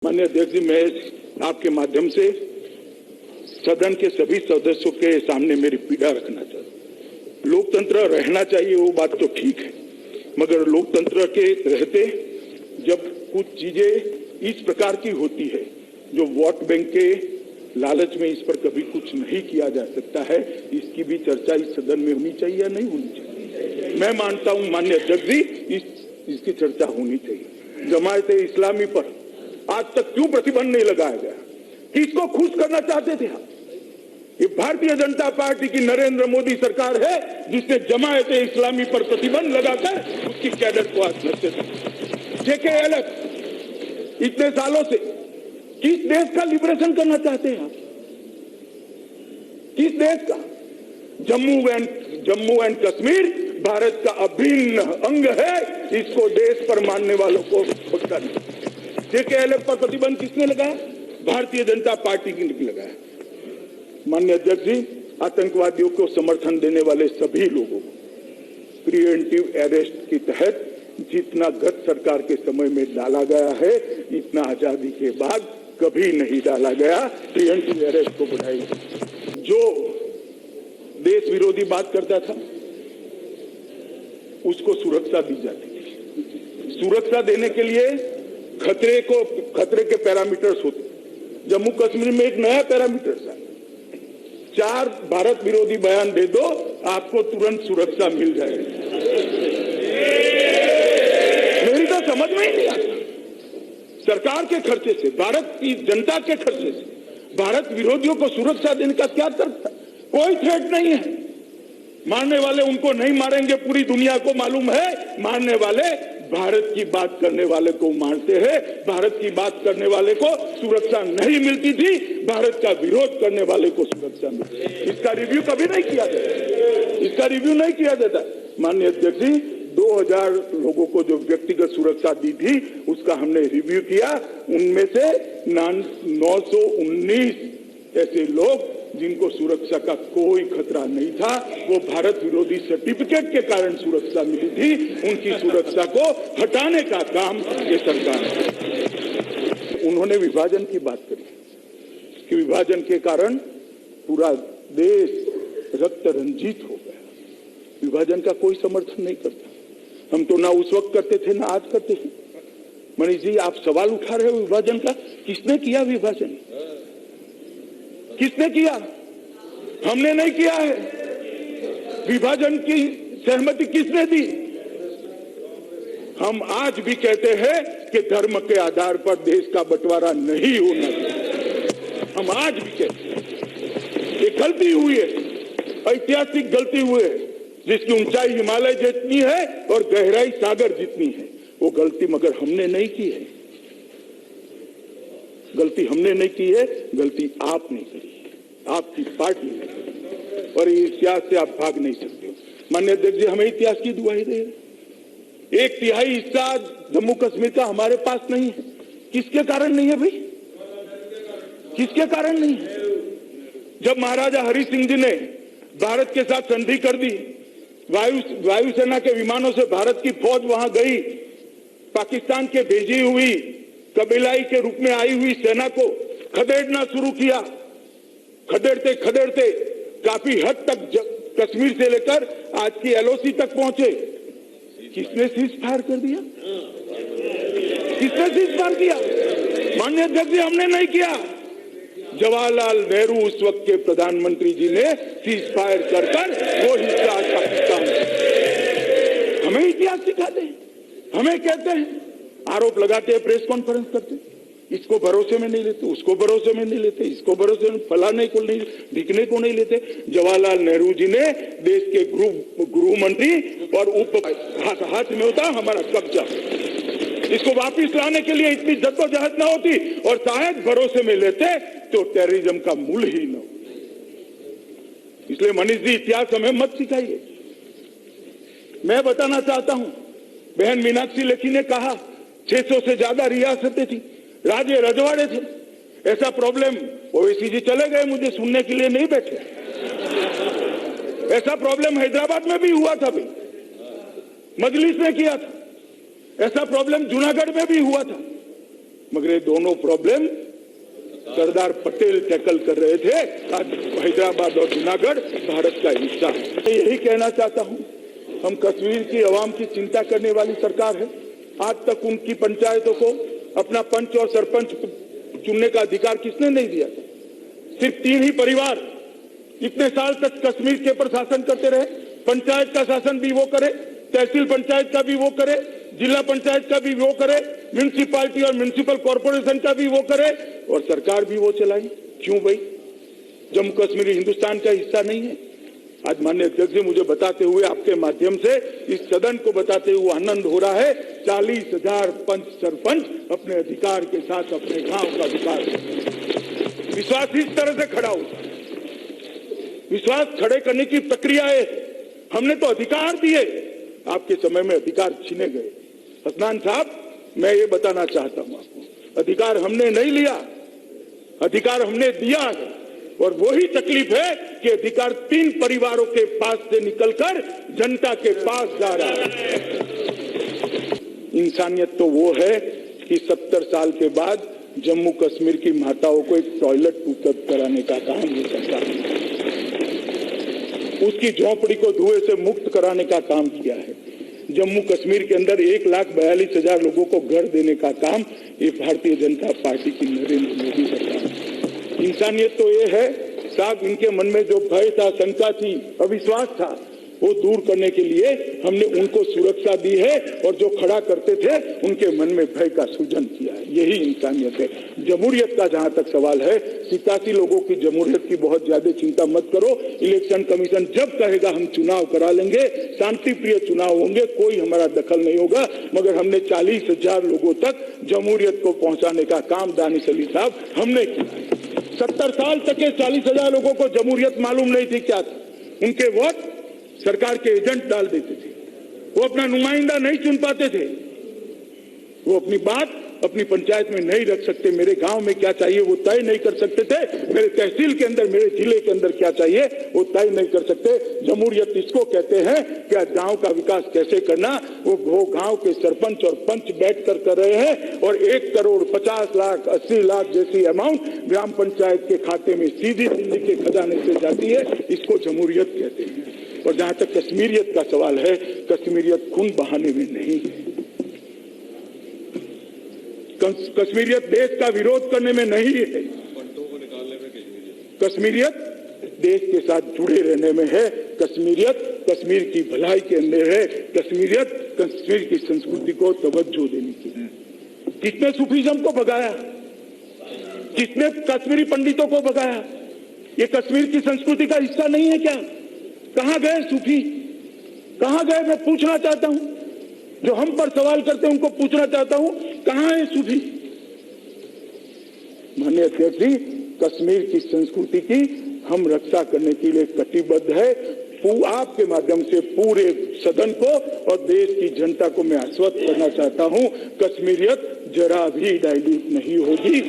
माननीय अध्यक्ष जी, मैं आपके माध्यम से सदन के सभी सदस्यों के सामने मेरी पीड़ा रखना चाहता हूं। लोकतंत्र रहना चाहिए, वो बात तो ठीक है, मगर लोकतंत्र के रहते जब कुछ चीजें इस प्रकार की होती है जो वोट बैंक के लालच में इस पर कभी कुछ नहीं किया जा सकता है, इसकी भी चर्चा इस सदन में होनी चाहिए या नहीं होनी चाहिए। मैं मानता हूं माननीय अध्यक्ष जी, इसकी चर्चा होनी चाहिए। जमायत इस्लामी पर आज तक क्यों प्रतिबंध नहीं लगाया गया? किसको खुश करना चाहते थे आप? ये भारतीय जनता पार्टी की नरेंद्र मोदी सरकार है जिसने जमायत इस्लामी पर प्रतिबंध लगाकर उसकी कैडर को आज नष्ट किया। JKLF इतने सालों से किस देश का लिबरेशन करना चाहते हैं आप? किस देश का? जम्मू एंड कश्मीर भारत का अभिन्न अंग है, इसको देश पर मानने वालों को पक्का नहीं। JKLF पर प्रतिबंध किसने लगाया? भारतीय जनता पार्टी ने लगाया। माननीय अध्यक्ष जी, आतंकवादियों को समर्थन देने वाले सभी लोगों को प्रिवेंटिव अरेस्ट के तहत जितना गत सरकार के समय में डाला गया है, इतना आजादी के बाद कभी नहीं डाला गया। प्रिवेंटिव अरेस्ट को बढ़ाई। जो देश विरोधी बात करता था उसको सुरक्षा दी जाती थी। सुरक्षा देने के लिए खतरे के पैरामीटर्स होते। जम्मू कश्मीर में एक नया पैरामीटर है, 4 भारत विरोधी बयान दे दो, आपको तुरंत सुरक्षा मिल जाएगी। मेरी तो समझ में ही नहीं आता। सरकार के खर्चे से, भारत की जनता के खर्चे से भारत विरोधियों को सुरक्षा देने का क्या तर्क था? कोई थ्रेट नहीं है। मारने वाले उनको नहीं मारेंगे, पूरी दुनिया को मालूम है। मारने वाले भारत की बात करने वाले को मारते हैं। भारत की बात करने वाले को सुरक्षा नहीं मिलती थी, भारत का विरोध करने वाले को सुरक्षा मिलती। इसका रिव्यू कभी नहीं किया जाता। इसका रिव्यू नहीं किया जाता। माननीय अध्यक्ष जी, 2000 लोगों को जो व्यक्तिगत सुरक्षा दी थी उसका हमने रिव्यू किया। उनमें से 919 ऐसे लोग जिनको सुरक्षा का कोई खतरा नहीं था, वो भारत विरोधी सर्टिफिकेट के कारण सुरक्षा मिली थी, उनकी सुरक्षा को हटाने का काम ये सरकार है। उन्होंने विभाजन की बात करी कि विभाजन के कारण पूरा देश रक्त रंजित हो गया। विभाजन का कोई समर्थन नहीं करता। हम तो ना उस वक्त करते थे ना आज करते हैं। मनीष जी, आप सवाल उठा रहे हो विभाजन का। किसने किया विभाजन? किसने किया? हमने नहीं किया है। विभाजन की सहमति किसने दी? हम आज भी कहते हैं कि धर्म के आधार पर देश का बंटवारा नहीं होना चाहिए। हम आज भी कहते हैं ये गलती हुई है, ऐतिहासिक गलती हुई है, जिसकी ऊंचाई हिमालय जितनी है और गहराई सागर जितनी है। वो गलती मगर हमने नहीं की है। गलती हमने नहीं की है, गलती आपने करी है, आपकी पार्टी ने करी। और ये इतिहास से आप भाग नहीं सकते हो। माननीय अध्यक्ष जी, हमें इतिहास की दुहाई दे रहे। 1/3 हिस्सा जम्मू कश्मीर का हमारे पास नहीं है। किसके कारण नहीं है भाई? किसके कारण नहीं है? जब महाराजा हरि सिंह जी ने भारत के साथ संधि कर दी, वायुसेना के विमानों से भारत की फौज वहां गई, पाकिस्तान के भेजी हुई कबीलाई के रूप में आई हुई सेना को खदेड़ना शुरू किया। खदेड़ते खदेड़ते काफी हद तक कश्मीर से लेकर आज की LOC तक पहुंचे। किसने सीज फायर कर दिया? किसने सीज फायर किया? माननीय अध्यक्ष जी, हमने नहीं किया। जवाहरलाल नेहरू उस वक्त के प्रधानमंत्री जी ने सीज फायर कर वो हिस्सा आज पाकिस्तान। हमें इतिहास सिखाते हैं, हमें कहते हैं, आरोप लगाते हैं, प्रेस कॉन्फ्रेंस करते हैं, इसको भरोसे में नहीं लेते, उसको भरोसे में नहीं लेते, इसको भरोसे में, फलाने को नहीं, दिखने को नहीं लेते। जवाहरलाल नेहरू जी ने देश के गृह मंत्री और हाथ में होता हमारा कब्जा, इसको वापिस लाने के लिए इतनी जद्दोजहद न होती और शायद भरोसे में लेते तो टेररिज्म का मूल ही न हो। इसलिए मनीष जी, इतिहास हमें मत सिखाइए। मैं बताना चाहता हूं, बहन मीनाक्षी लेखी ने कहा 600 से ज्यादा रियासतें थी, राज्य रजवाड़े थे। ऐसा प्रॉब्लम ओवैसी जी चले गए, मुझे सुनने के लिए नहीं बैठे। ऐसा प्रॉब्लम हैदराबाद में भी हुआ था, भी मजलिस ने किया था। ऐसा प्रॉब्लम जूनागढ़ में भी हुआ था। मगर ये दोनों प्रॉब्लम सरदार पटेल टैकल कर रहे थे। आज हैदराबाद और जूनागढ़ भारत का हिस्सा है। मैं यही कहना चाहता हूं, हम कश्मीर की आवाम की चिंता करने वाली सरकार है। आज तक उनकी पंचायतों को अपना पंच और सरपंच चुनने का अधिकार किसने नहीं दिया? सिर्फ 3 ही परिवार इतने साल तक कश्मीर के प्रशासन करते रहे। पंचायत का शासन भी वो करे, तहसील पंचायत का भी वो करे, जिला पंचायत का भी वो करे, म्यूनिसिपालिटी और म्यूनिसिपल कॉर्पोरेशन का भी वो करे और सरकार भी वो चलाई। क्यों भाई? जम्मू कश्मीर हिंदुस्तान का हिस्सा नहीं है? आज माननीय अध्यक्ष जी मुझे बताते हुए, आपके माध्यम से इस सदन को बताते हुए आनंद हो रहा है। 40,000 पंच सरपंच अपने अधिकार के साथ अपने गांव का विकास, विश्वास इस तरह से खड़ा होता है। विश्वास खड़े करने की प्रक्रिया है। हमने तो अधिकार दिए, आपके समय में अधिकार छीने गए। हसनान साहब, मैं ये बताना चाहता हूं आपको, अधिकार हमने नहीं लिया, अधिकार हमने दिया है। और वही तकलीफ है कि अधिकार 3 परिवारों के पास से निकलकर जनता के पास जा रहा है। इंसानियत तो वो है कि 70 साल के बाद जम्मू कश्मीर की माताओं को एक टॉयलेट उपलब्ध कराने का काम ये सरकार ने, उसकी झोंपड़ी को धुएं से मुक्त कराने का काम किया है। जम्मू कश्मीर के अंदर 1,42,000 लोगों को घर देने का काम ये भारतीय जनता पार्टी की नरेंद्र मोदी सरकार। इंसानियत तो ये है साहब, इनके मन में जो भय था, शंका थी, अविश्वास था, वो दूर करने के लिए हमने उनको सुरक्षा दी है और जो खड़ा करते थे उनके मन में भय का सृजन किया है। यही इंसानियत है। जमहूरियत का जहां तक सवाल है, 87 लोगों की जमहूरियत की बहुत ज्यादा चिंता मत करो। इलेक्शन कमीशन जब कहेगा हम चुनाव करा लेंगे, शांति प्रिय चुनाव होंगे, कोई हमारा दखल नहीं होगा। मगर हमने 40,000 लोगों तक जमहूरियत को पहुंचाने का काम दानिश अली साहब हमने किया। 70 साल तक ये 40,000 लोगों को जमहूरियत मालूम नहीं थी क्या था। उनके वोट सरकार के एजेंट डाल देते थे, वो अपना नुमाइंदा नहीं चुन पाते थे, वो अपनी बात अपनी पंचायत में नहीं रख सकते। मेरे गांव में क्या चाहिए वो तय नहीं कर सकते थे, मेरे तहसील के अंदर, मेरे जिले के अंदर क्या चाहिए वो तय नहीं कर सकते। जमहूरियत इसको कहते हैं कि गांव का विकास कैसे करना, वो गांव के सरपंच और पंच बैठकर कर रहे हैं। और 1 करोड़ 50 लाख 80 लाख जैसी अमाउंट ग्राम पंचायत के खाते में सीधी दिल्ली के खजाने से जाती है, इसको जमहूरियत कहते हैं। और जहां तक कश्मीरियत का सवाल है, कश्मीरियत खून बहाने में नहीं है, कश्मीरियत देश का विरोध करने में नहीं है, कश्मीरियत देश के साथ जुड़े रहने में है। कश्मीरियत कश्मीर की भलाई के अंदर है। कश्मीरियत कश्मीर की संस्कृति को तवज्जो देने की है। किसने सूफीज्म को भगाया, किसने कश्मीरी पंडितों को भगाया? ये कश्मीर की संस्कृति का हिस्सा नहीं है क्या? कहां गए सूफी, कहां गए? मैं पूछना चाहता हूं, जो हम पर सवाल करते हैं उनको पूछना चाहता हूं, कहां है सूफी? माननीय अध्यक्ष जी, कश्मीर की संस्कृति की हम रक्षा करने के लिए कटिबद्ध है। आपके माध्यम से पूरे सदन को और देश की जनता को मैं आश्वस्त करना चाहता हूं, कश्मीरियत जरा भी डाइल्यूट नहीं होगी।